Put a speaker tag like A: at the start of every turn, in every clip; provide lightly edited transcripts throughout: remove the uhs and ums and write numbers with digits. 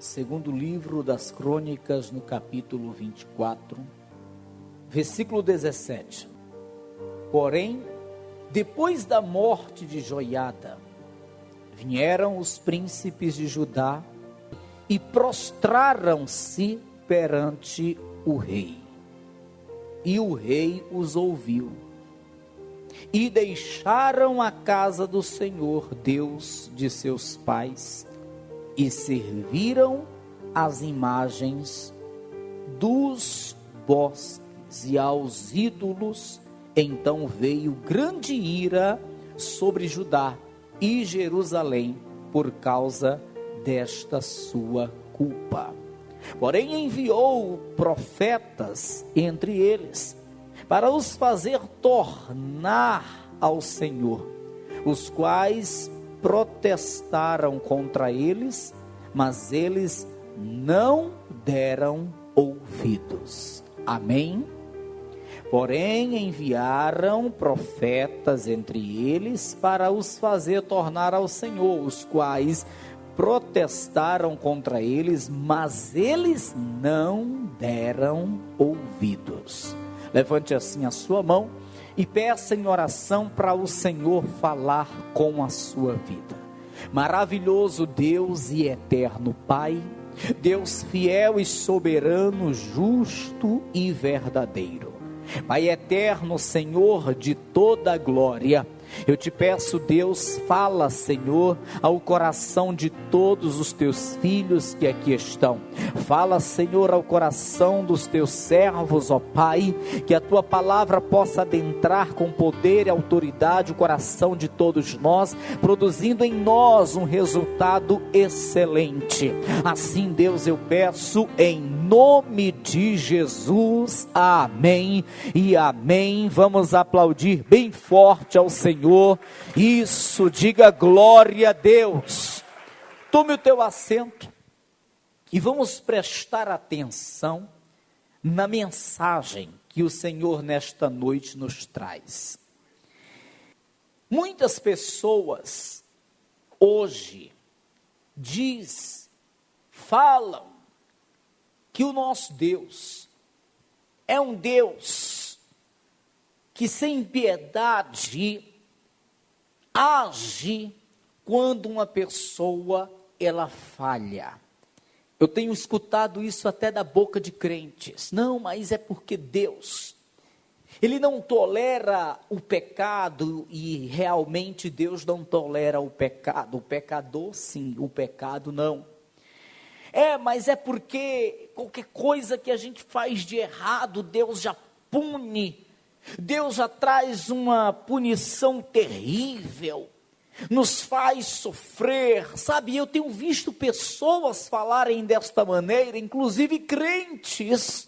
A: Segundo livro das Crônicas, no capítulo 24, versículo 17. Porém, depois da morte de Joiada, vieram os príncipes de Judá e prostraram-se perante o rei. E o rei os ouviu. E deixaram a casa do Senhor, Deus de seus pais, e serviram as imagens dos bosques e aos ídolos. Então veio grande ira sobre Judá e Jerusalém por causa desta sua culpa. Porém enviou profetas entre eles, para os fazer tornar ao Senhor, os quais protestaram contra eles, mas eles não deram ouvidos. Amém? Porém enviaram profetas entre eles para os fazer tornar ao Senhor, os quais protestaram contra eles, mas eles não deram ouvidos. Levante assim a sua mão e peça em oração para o Senhor falar com a sua vida. Maravilhoso Deus e eterno Pai, Deus fiel e soberano, justo e verdadeiro, Pai eterno, Senhor de toda a glória, eu te peço, Deus, fala, Senhor, ao coração de todos os teus filhos que aqui estão. Fala, Senhor, ao coração dos teus servos, ó Pai, que a tua palavra possa adentrar com poder e autoridade o coração de todos nós, produzindo em nós um resultado excelente. Assim, Deus, eu peço em nome de Jesus, amém e amém. Vamos aplaudir bem forte ao Senhor. Isso, diga glória a Deus. Tome o teu assento e vamos prestar atenção na mensagem que o Senhor nesta noite nos traz. Muitas pessoas hoje falam que o nosso Deus é um Deus que sem piedade age quando uma pessoa ela falha. Eu tenho escutado isso até da boca de crentes. Não, mas é porque Deus, Ele não tolera o pecado, e realmente Deus não tolera o pecado. O pecador sim, o pecado não. Mas é porque qualquer coisa que a gente faz de errado, Deus já pune. Deus já traz uma punição terrível, nos faz sofrer, sabe? Eu tenho visto pessoas falarem desta maneira, inclusive crentes,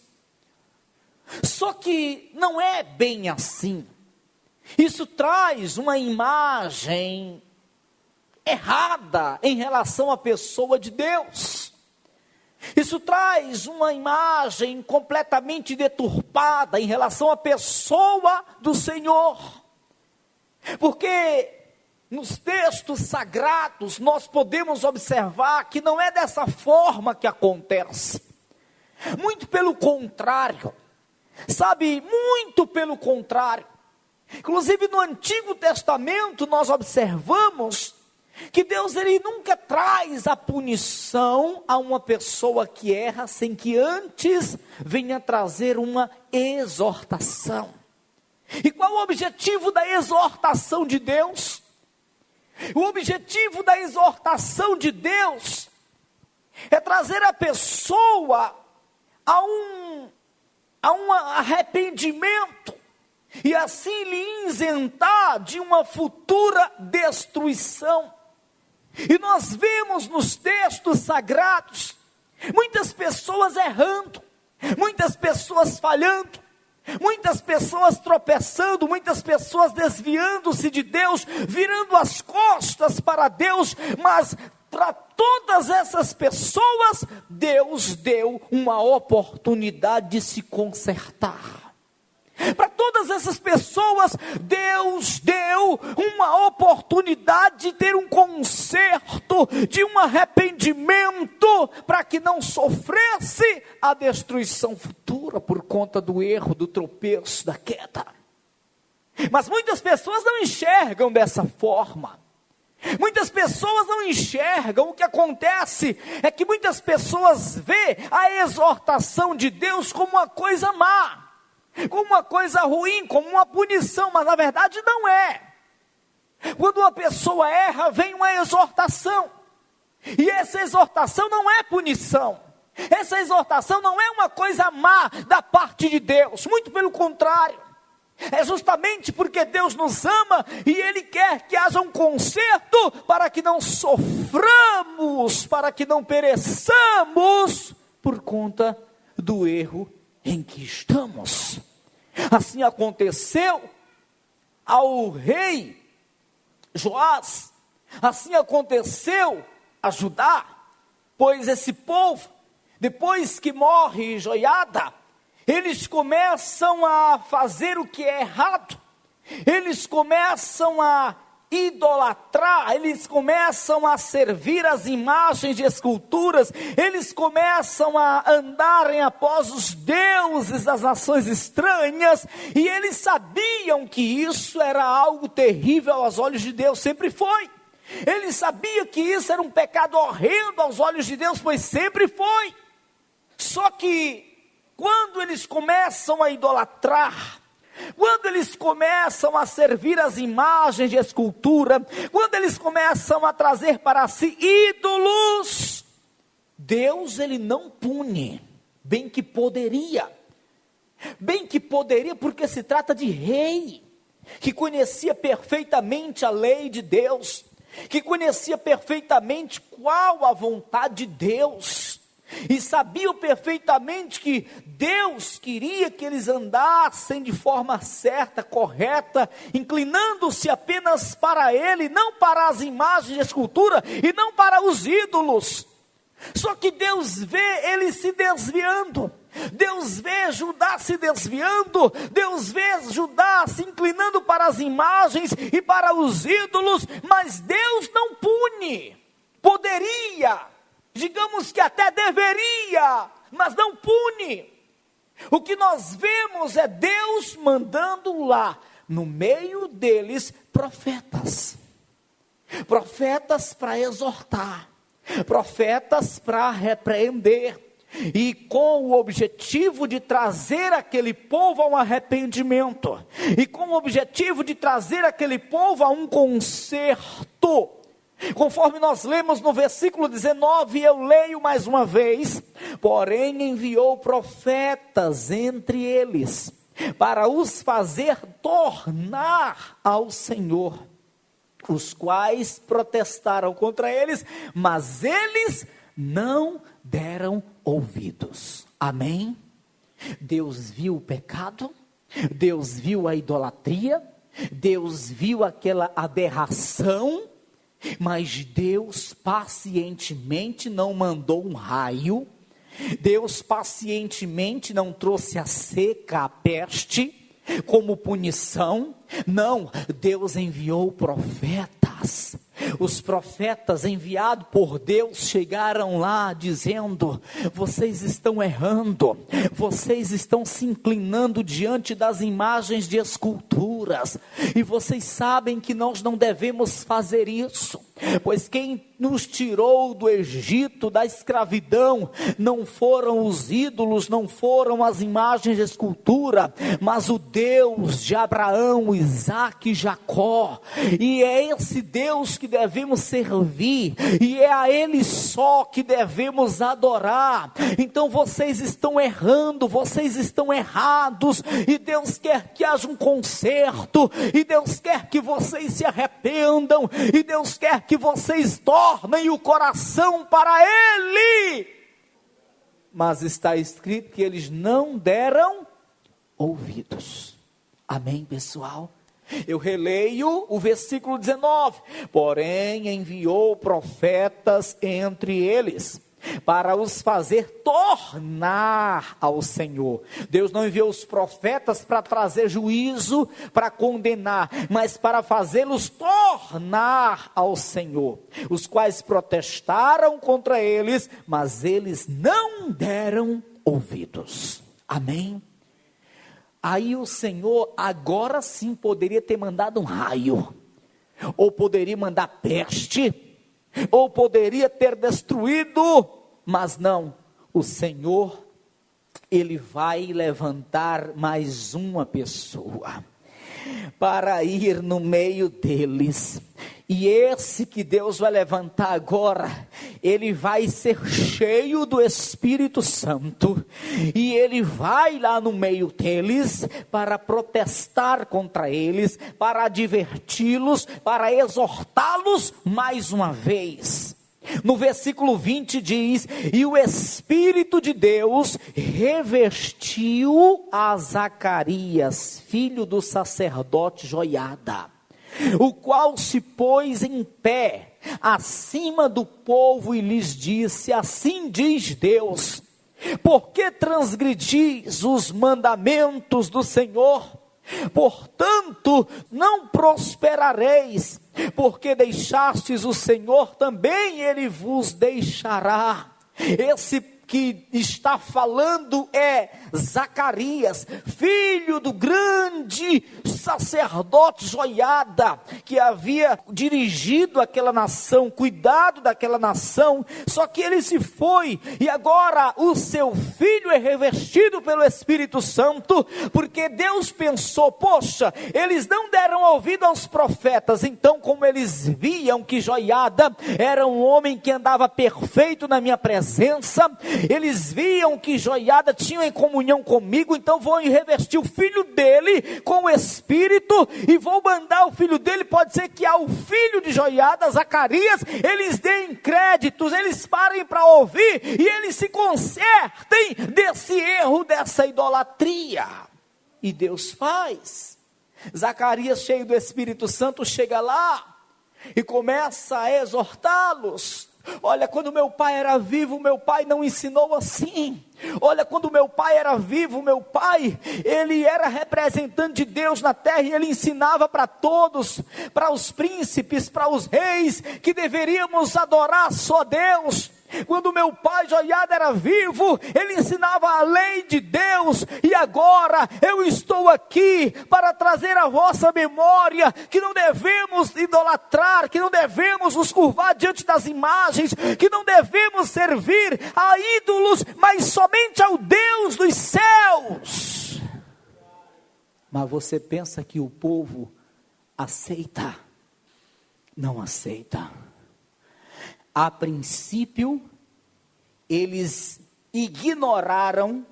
A: só que não é bem assim. Isso traz uma imagem errada em relação à pessoa de Deus. Isso traz uma imagem completamente deturpada em relação à pessoa do Senhor. Porque nos textos sagrados nós podemos observar que não é dessa forma que acontece. Muito pelo contrário. Sabe, muito pelo contrário. Inclusive no Antigo Testamento nós observamos que Deus, Ele nunca traz a punição a uma pessoa que erra, sem que antes venha trazer uma exortação. E qual o objetivo da exortação de Deus? O objetivo da exortação de Deus é trazer a pessoa a um arrependimento, e assim lhe isentar de uma futura destruição. E nós vemos nos textos sagrados, muitas pessoas errando, muitas pessoas falhando, muitas pessoas tropeçando, muitas pessoas desviando-se de Deus, virando as costas para Deus, mas para todas essas pessoas, Deus deu uma oportunidade de se consertar. Para todas essas pessoas, Deus deu uma oportunidade de ter um conserto, de um arrependimento, para que não sofresse a destruição futura por conta do erro, do tropeço, da queda. Mas muitas pessoas não enxergam dessa forma. Muitas pessoas não enxergam. O que acontece é que muitas pessoas vê a exortação de Deus como uma coisa má, como uma coisa ruim, como uma punição, mas na verdade não é. Quando uma pessoa erra, vem uma exortação, e essa exortação não é punição, essa exortação não é uma coisa má da parte de Deus, muito pelo contrário, é justamente porque Deus nos ama, e Ele quer que haja um conserto, para que não soframos, para que não pereçamos, por conta do erro em que estamos. Assim aconteceu ao rei Joás, assim aconteceu a Judá, pois esse povo, depois que morre Joiada, eles começam a fazer o que é errado, eles começam a idolatrar, eles começam a servir as imagens de esculturas, eles começam a andarem após os deuses das nações estranhas, e eles sabiam que isso era algo terrível aos olhos de Deus, sempre foi. Eles sabiam que isso era um pecado horrendo aos olhos de Deus, pois sempre foi. Só que quando eles começam a idolatrar, quando eles começam a servir as imagens de escultura, quando eles começam a trazer para si ídolos, Deus ele não pune, bem que poderia, porque se trata de rei, que conhecia perfeitamente a lei de Deus, que conhecia perfeitamente qual a vontade de Deus, e sabiam perfeitamente que Deus queria que eles andassem de forma certa, correta, inclinando-se apenas para Ele, não para as imagens de escultura, e não para os ídolos. Só que Deus vê eles se desviando, Deus vê Judá se desviando, Deus vê Judá se inclinando para as imagens e para os ídolos, mas Deus não pune. Poderia, digamos que até deveria, mas não pune. O que nós vemos é Deus mandando lá, no meio deles, profetas para exortar, profetas para repreender, e com o objetivo de trazer aquele povo a um arrependimento, e com o objetivo de trazer aquele povo a um conserto. Conforme nós lemos no versículo 19, eu leio mais uma vez: porém enviou profetas entre eles, para os fazer tornar ao Senhor, os quais protestaram contra eles, mas eles não deram ouvidos. Amém? Deus viu o pecado, Deus viu a idolatria, Deus viu aquela aberração, mas Deus pacientemente não mandou um raio, Deus pacientemente não trouxe a seca, a peste, como punição. Não, Deus enviou profetas. Os profetas enviados por Deus chegaram lá dizendo: vocês estão errando, vocês estão se inclinando diante das imagens de esculturas, e vocês sabem que nós não devemos fazer isso, pois quem nos tirou do Egito, da escravidão, não foram os ídolos, não foram as imagens de escultura, mas o Deus de Abraão, Isaque e Jacó. E é esse Deus que devemos servir, e é a Ele só que devemos adorar. Então vocês estão errando, vocês estão errados, e Deus quer que haja um conserto, e Deus quer que vocês se arrependam, e Deus quer que vocês tornem o coração para Ele. Mas está escrito que eles não deram ouvidos. Amém, pessoal? Eu releio o versículo 19: porém enviou profetas entre eles, para os fazer tornar ao Senhor. Deus não enviou os profetas para trazer juízo, para condenar, mas para fazê-los tornar ao Senhor, os quais protestaram contra eles, mas eles não deram ouvidos. Amém? Aí o Senhor agora sim poderia ter mandado um raio, ou poderia mandar peste, ou poderia ter destruído, mas não, o Senhor, Ele vai levantar mais uma pessoa, para ir no meio deles, e esse que Deus vai levantar agora, ele vai ser cheio do Espírito Santo, e ele vai lá no meio deles, para protestar contra eles, para adverti-los, para exortá-los mais uma vez. No versículo 20 diz: e o Espírito de Deus revestiu a Zacarias, filho do sacerdote Joiada, o qual se pôs em pé acima do povo e lhes disse: assim diz Deus, por que transgredis os mandamentos do Senhor? Portanto, não prosperareis, porque deixastes o Senhor, também Ele vos deixará. Esse que está falando é Zacarias, filho do grande sacerdote Joiada, que havia dirigido aquela nação, cuidado daquela nação, só que ele se foi, e agora o seu filho é revestido pelo Espírito Santo, porque Deus pensou: poxa, eles não deram ouvido aos profetas, então como eles viam que Joiada era um homem que andava perfeito na minha presença, eles viam que Joiada tinha em comunhão comigo, então vou revestir o filho dele com o Espírito, e vou mandar o filho dele, pode ser que ao filho de Joiada, Zacarias, eles deem créditos, eles parem para ouvir, e eles se consertem desse erro, dessa idolatria, e Deus faz. Zacarias, cheio do Espírito Santo, chega lá, e começa a exortá-los. Olha, quando meu pai era vivo, meu pai não ensinou assim. Olha, quando meu pai era vivo, meu pai, ele era representante de Deus na terra, e ele ensinava para todos, para os príncipes, para os reis, que deveríamos adorar só Deus. Quando meu pai Joiada era vivo, ele ensinava a lei de Deus, e agora eu estou aqui para trazer à vossa memória que não devemos idolatrar, que não devemos nos curvar diante das imagens, que não devemos servir a ídolos, mas somente ao Deus dos céus. Mas você pensa que o povo aceita? Não aceita. A princípio, eles ignoraram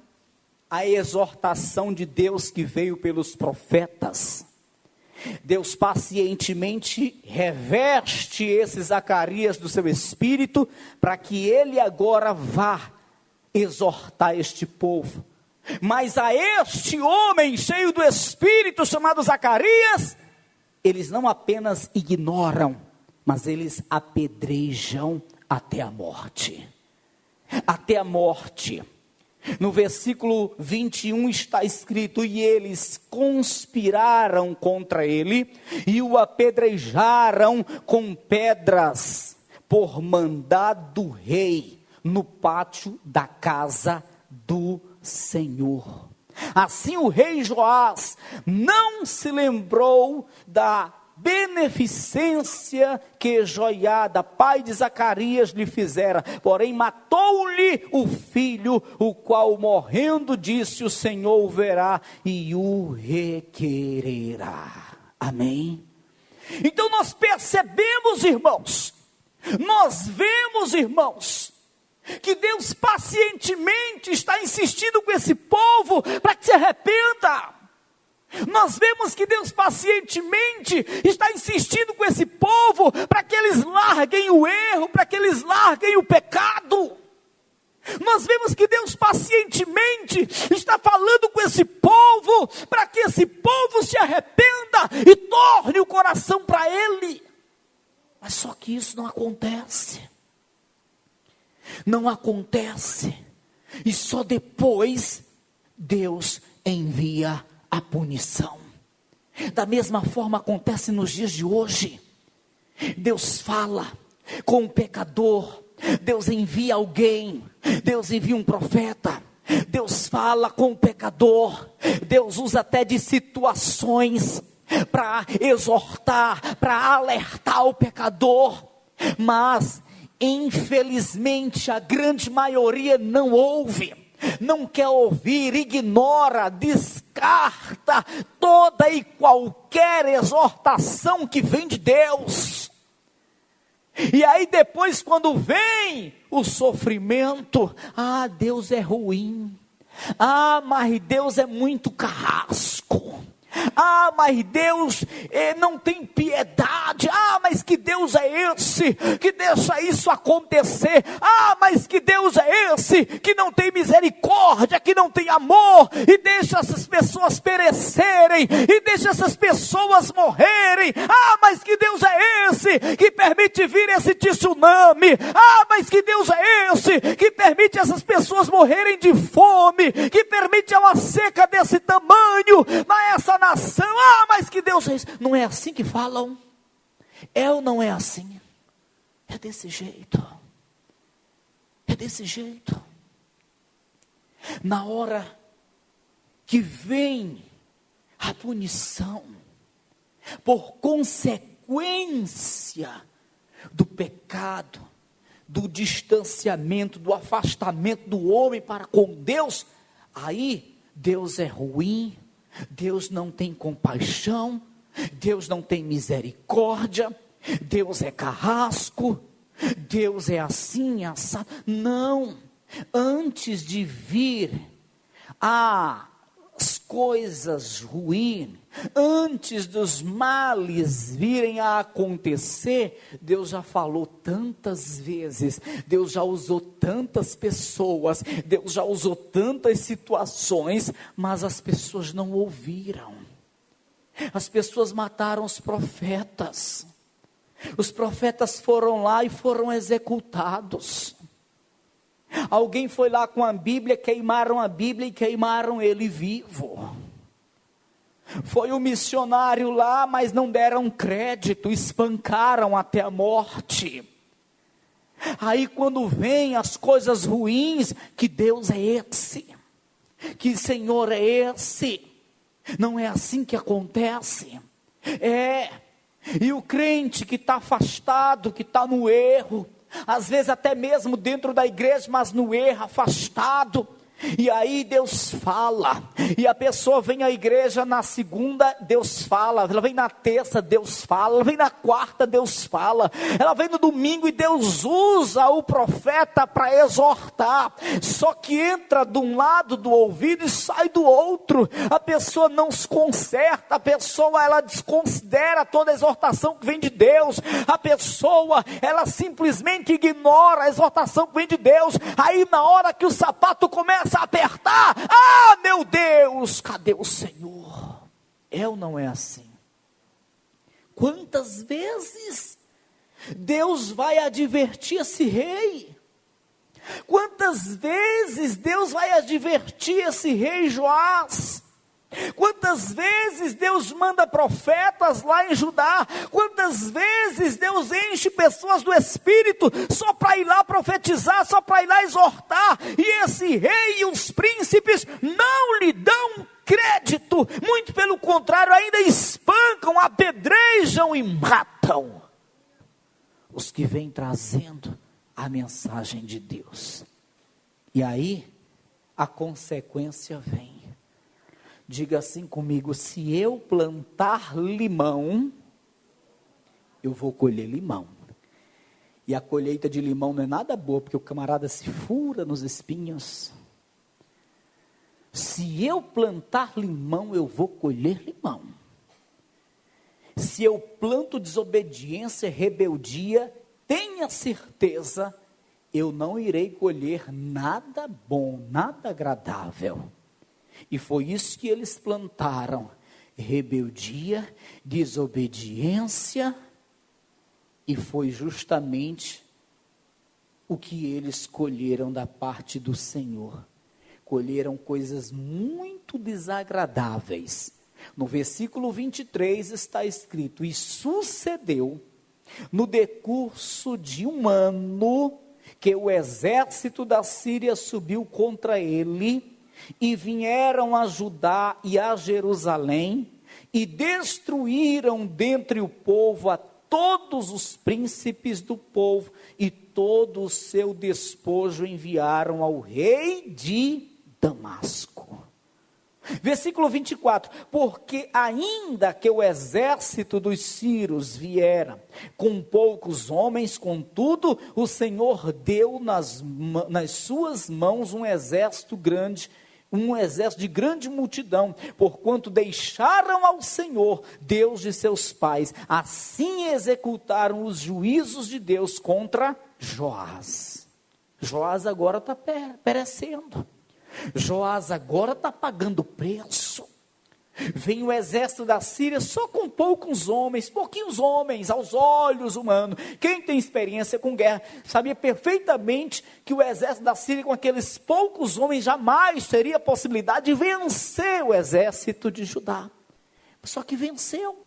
A: a exortação de Deus que veio pelos profetas. Deus pacientemente reveste esse Zacarias do seu espírito, para que ele agora vá exortar este povo. Mas a este homem cheio do Espírito, chamado Zacarias, eles não apenas ignoram, mas eles apedrejam até a morte. Até a morte. No versículo 21 está escrito: e eles conspiraram contra ele, e o apedrejaram com pedras, por mandado do rei, no pátio da casa do Senhor. Assim o rei Joás não se lembrou da beneficência que Joiada, pai de Zacarias, lhe fizera, porém matou-lhe o filho, o qual morrendo disse: o Senhor o verá e o requererá. Amém? Então nós percebemos, irmãos, nós vemos, irmãos, que Deus pacientemente está insistindo com esse povo para que se arrependa. Nós vemos que Deus pacientemente está insistindo com esse povo para que eles larguem o erro, para que eles larguem o pecado. Nós vemos que Deus pacientemente está falando com esse povo para que esse povo se arrependa e torne o coração para Ele. Mas só que isso não acontece. não acontece, e só depois Deus envia a punição. Da mesma forma acontece nos dias de hoje. Deus fala com o pecador, Deus envia alguém, Deus envia um profeta, Deus fala com o pecador, Deus usa até de situações para exortar, para alertar o pecador, mas infelizmente a grande maioria não ouve, não quer ouvir, ignora, descarta toda e qualquer exortação que vem de Deus. E aí depois, quando vem o sofrimento, Deus é ruim, mas Deus é muito carrasco, mas Deus não tem piedade, mas que Deus é esse que deixa isso acontecer, mas que Deus é esse que não tem misericórdia, que não tem amor, e deixa essas pessoas perecerem, e deixa essas pessoas morrerem, mas que Deus é esse que permite vir esse tsunami, mas que Deus é esse que permite essas pessoas morrerem de fome, que permite uma seca desse tamanho, mas essa nação, mas que Deus é esse. Não é assim que falam? É ou não é assim? É desse jeito. É desse jeito. Na hora que vem a punição, por consequência do pecado, do distanciamento, do afastamento do homem para com Deus, aí Deus é ruim, Deus não tem compaixão, Deus não tem misericórdia, Deus é carrasco, Deus é assim, assado. Não, antes de vir as coisas ruins, antes dos males virem a acontecer, Deus já falou tantas vezes, Deus já usou tantas pessoas, Deus já usou tantas situações, mas as pessoas não ouviram. As pessoas mataram os profetas foram lá e foram executados. Alguém foi lá com a Bíblia, queimaram a Bíblia e queimaram ele vivo. Foi um missionário lá, mas não deram crédito, espancaram até a morte. Aí quando vem as coisas ruins, que Deus é esse, que Senhor é esse, não é assim que acontece. E o crente que está afastado, que está no erro, às vezes até mesmo dentro da igreja, mas no erro, afastado, e aí Deus fala, e a pessoa vem à igreja na segunda, Deus fala, ela vem na terça, Deus fala, ela vem na quarta, Deus fala, ela vem no domingo e Deus usa o profeta para exortar, só que entra de um lado do ouvido e sai do outro, a pessoa não se conserta, a pessoa ela desconsidera toda a exortação que vem de Deus, a pessoa ela simplesmente ignora a exortação que vem de Deus, aí na hora que o sapato começa a apertar, meu Deus, cadê o Senhor? É ou não é assim? Quantas vezes Deus vai advertir esse rei? Quantas vezes Deus vai advertir esse rei Joás? Quantas vezes Deus manda profetas lá em Judá? Quantas vezes Deus enche pessoas do Espírito só para ir lá profetizar, só para ir lá exortar, e esse rei e os príncipes não lhe dão crédito, muito pelo contrário, ainda espancam, apedrejam e matam os que vêm trazendo a mensagem de Deus. E aí a consequência vem. Diga assim comigo: se eu plantar limão, eu vou colher limão. E a colheita de limão não é nada boa, porque o camarada se fura nos espinhos. Se eu plantar limão, eu vou colher limão. Se eu planto desobediência, rebeldia, tenha certeza, eu não irei colher nada bom, nada agradável. E foi isso que eles plantaram: rebeldia, desobediência, e foi justamente o que eles colheram da parte do Senhor. Colheram coisas muito desagradáveis. No versículo 23 está escrito: e sucedeu no decurso de um ano que o exército da Síria subiu contra ele, e vieram a Judá e a Jerusalém, e destruíram dentre o povo a todos os príncipes do povo, e todo o seu despojo enviaram ao rei de Damasco. Versículo 24: porque ainda que o exército dos sírios viera com poucos homens, contudo o Senhor deu nas suas mãos um exército de grande multidão, porquanto deixaram ao Senhor, Deus de seus pais, assim executaram os juízos de Deus contra Joás. Joás agora está perecendo. Joás agora está pagando preço. Vem o exército da Síria só com poucos homens, pouquinhos homens aos olhos humanos. Quem tem experiência com guerra sabia perfeitamente que o exército da Síria, com aqueles poucos homens, jamais teria a possibilidade de vencer o exército de Judá. Só que venceu.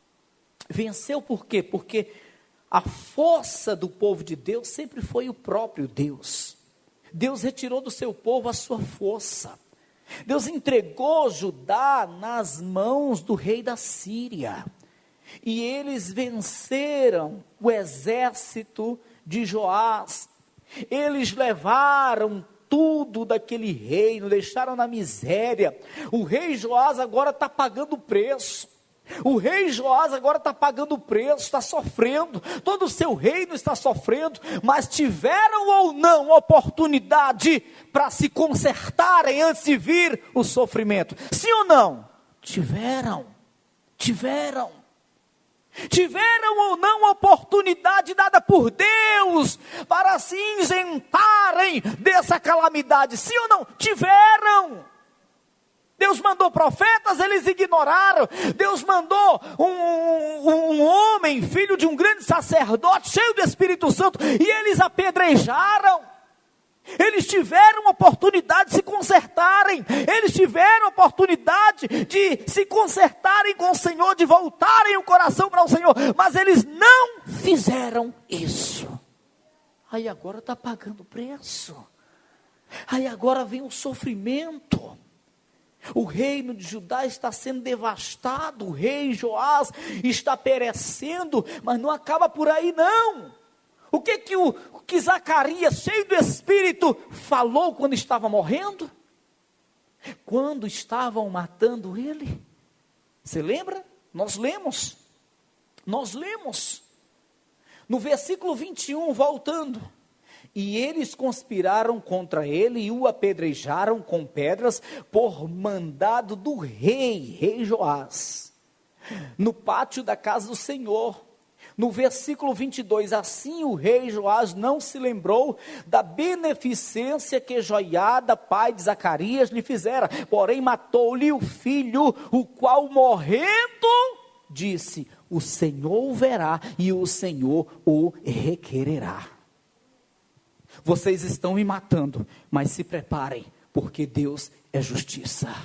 A: Venceu por quê? Porque a força do povo de Deus sempre foi o próprio Deus. Deus retirou do seu povo a sua força. Deus entregou Judá nas mãos do rei da Síria. E eles venceram o exército de Joás. Eles levaram tudo daquele reino, deixaram na miséria. O rei Joás agora está pagando o preço. O rei Joás agora está pagando o preço, está sofrendo, todo o seu reino está sofrendo, mas tiveram ou não oportunidade para se consertarem antes de vir o sofrimento? Sim ou não? Tiveram ou não oportunidade dada por Deus para se isentarem dessa calamidade? Sim ou não? Tiveram. Deus mandou profetas, eles ignoraram. Deus mandou um homem, filho de um grande sacerdote, cheio do Espírito Santo, e eles apedrejaram. Eles tiveram oportunidade de se consertarem. Eles tiveram oportunidade de se consertarem com o Senhor, de voltarem o coração para o Senhor, mas eles não fizeram isso. Aí agora está pagando preço. Aí agora vem o sofrimento. O reino de Judá está sendo devastado, o rei Joás está perecendo, mas não acaba por aí não. O que Zacarias, cheio do Espírito, falou quando estava morrendo? Quando estavam matando ele? Você lembra? Nós lemos. No versículo 21, voltando. E eles conspiraram contra ele e o apedrejaram com pedras por mandado do rei Joás, no pátio da casa do Senhor. No versículo 22, assim o rei Joás não se lembrou da beneficência que Joiada, pai de Zacarias, lhe fizera, porém matou-lhe o filho, o qual morrendo, disse: o Senhor o verá e o Senhor o requererá. Vocês estão me matando, mas se preparem, porque Deus é justiça.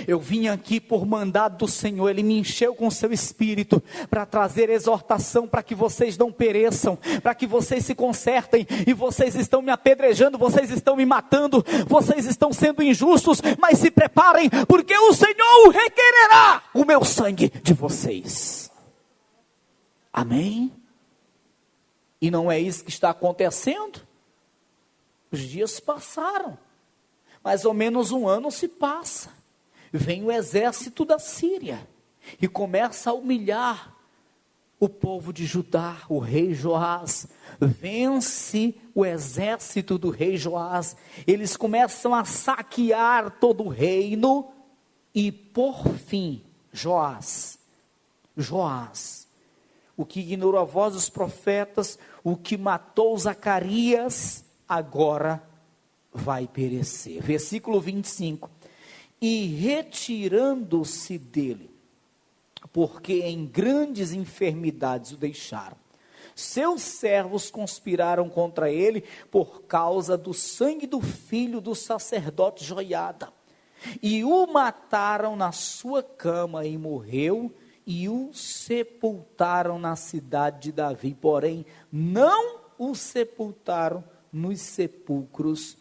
A: Eu vim aqui por mandado do Senhor, Ele me encheu com o seu Espírito, para trazer exortação, para que vocês não pereçam, para que vocês se consertem, e vocês estão me apedrejando, vocês estão me matando, vocês estão sendo injustos, mas se preparem, porque o Senhor requererá o meu sangue de vocês. Amém? E não é isso que está acontecendo? Os dias passaram, mais ou menos um ano se passa, vem o exército da Síria, e começa a humilhar o povo de Judá. O rei Joás vence o exército do rei Joás, eles começam a saquear todo o reino, e por fim, Joás, o que ignorou a voz dos profetas, o que matou Zacarias, agora vai perecer. Versículo 25. E retirando-se dele, porque em grandes enfermidades o deixaram, Seus servos conspiraram contra ele por causa do sangue do filho do sacerdote Joiada. E o mataram na sua cama e morreu, e o sepultaram na cidade de Davi. Porém, não o sepultaram nos sepulcros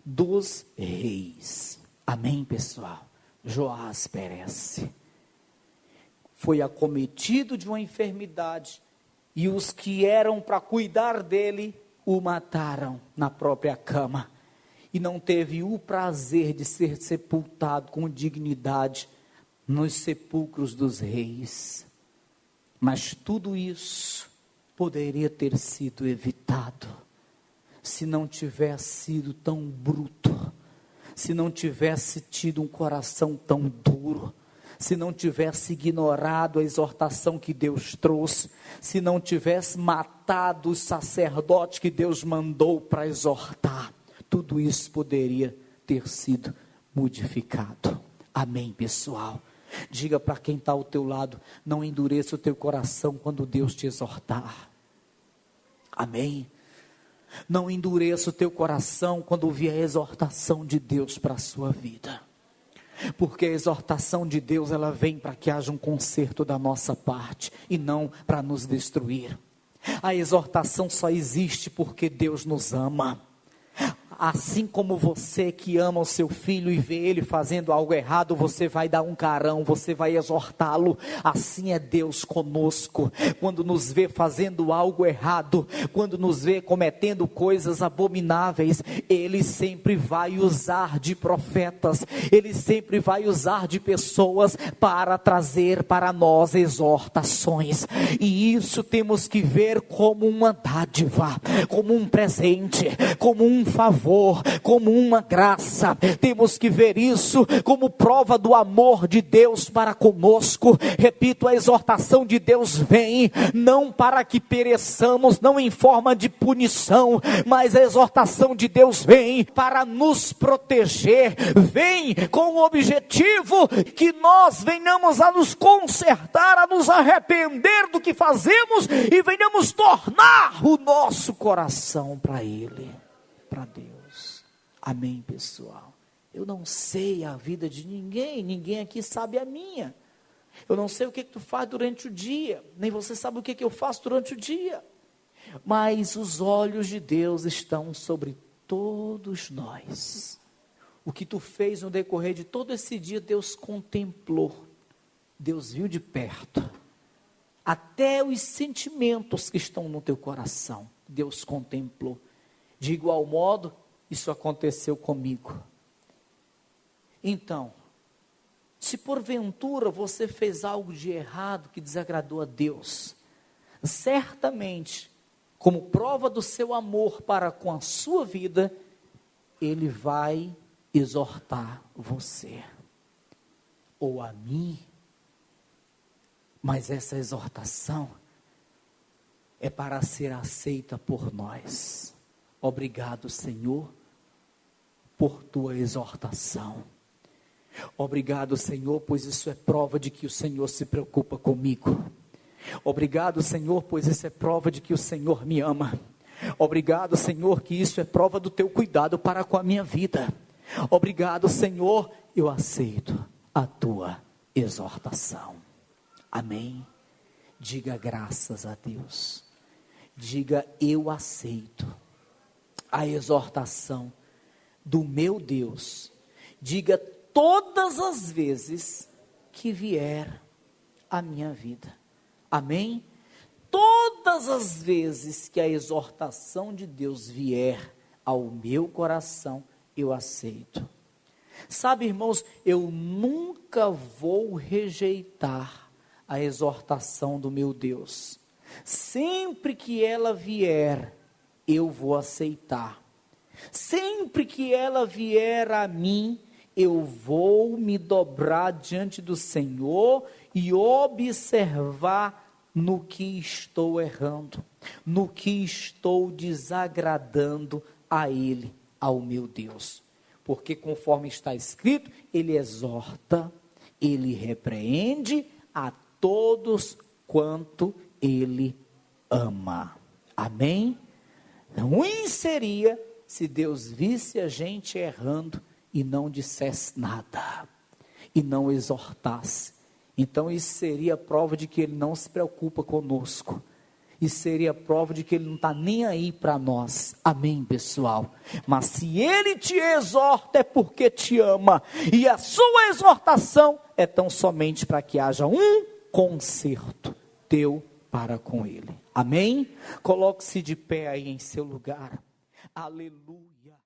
A: dos reis. Amém, pessoal? Joás perece. Foi acometido de uma enfermidade, e os que eram para cuidar dele o mataram na própria cama, e não teve o prazer de ser sepultado com dignidade nos sepulcros dos reis. Mas tudo isso poderia ter sido evitado, se não tivesse sido tão bruto, se não tivesse tido um coração tão duro, se não tivesse ignorado a exortação que Deus trouxe, se não tivesse matado os sacerdotes que Deus mandou para exortar, tudo isso poderia ter sido modificado. Amém, pessoal? Diga para quem está ao teu lado, não endureça o teu coração quando Deus te exortar. Amém? Não endureça o teu coração quando vier a exortação de Deus para a sua vida. Porque a exortação de Deus, ela vem para que haja um conserto da nossa parte, e não para nos destruir. A exortação só existe porque Deus nos ama. Assim como você que ama o seu filho e vê ele fazendo algo errado, você vai dar um carão, você vai exortá-lo. Assim é Deus conosco. Quando nos vê fazendo algo errado, quando nos vê cometendo coisas abomináveis, Ele sempre vai usar de profetas, Ele sempre vai usar de pessoas para trazer para nós exortações. E isso temos que ver como uma dádiva, como um presente, como um favor, como uma graça. Temos que ver isso como prova do amor de Deus para conosco. Repito, a exortação de Deus vem não para que pereçamos, não em forma de punição, mas a exortação de Deus vem para nos proteger, vem com o objetivo que nós venhamos a nos consertar, a nos arrepender do que fazemos e venhamos tornar o nosso coração para Ele, para Deus. Amém, pessoal? Eu não sei a vida de ninguém aqui sabe a minha. Eu não sei o que tu faz durante o dia, nem você sabe o que eu faço durante o dia. Mas os olhos de Deus estão sobre todos nós. O que tu fez no decorrer de todo esse dia, Deus contemplou. Deus viu de perto. Até os sentimentos que estão no teu coração, Deus contemplou. De igual modo, isso aconteceu comigo. Então, se porventura você fez algo de errado que desagradou a Deus, certamente, como prova do seu amor para com a sua vida, Ele vai exortar você, ou a mim. Mas essa exortação é para ser aceita por nós. Obrigado, Senhor, por tua exortação. Obrigado, Senhor, pois isso é prova de que o Senhor se preocupa comigo. Obrigado, Senhor, pois isso é prova de que o Senhor me ama. Obrigado, Senhor, que isso é prova do teu cuidado para com a minha vida. Obrigado, Senhor, eu aceito a tua exortação. Amém? Diga graças a Deus. Diga eu aceito a exortação do meu Deus. Diga todas as vezes que vier à minha vida. Amém? Todas as vezes que a exortação de Deus vier ao meu coração, eu aceito. Sabe, irmãos, eu nunca vou rejeitar a exortação do meu Deus. Sempre que ela vier, eu vou aceitar. Sempre que ela vier a mim, eu vou me dobrar diante do Senhor e observar no que estou errando, no que estou desagradando a Ele, ao meu Deus. Porque conforme está escrito, Ele exorta, Ele repreende a todos quanto Ele ama. Amém? Ruim seria se Deus visse a gente errando e não dissesse nada, e não exortasse. Então isso seria prova de que Ele não se preocupa conosco. Isso seria prova de que Ele não está nem aí para nós. Amém, pessoal? Mas se Ele te exorta é porque te ama. E a sua exortação é tão somente para que haja um conserto teu para com Ele. Amém? Coloque-se de pé aí em seu lugar. Aleluia.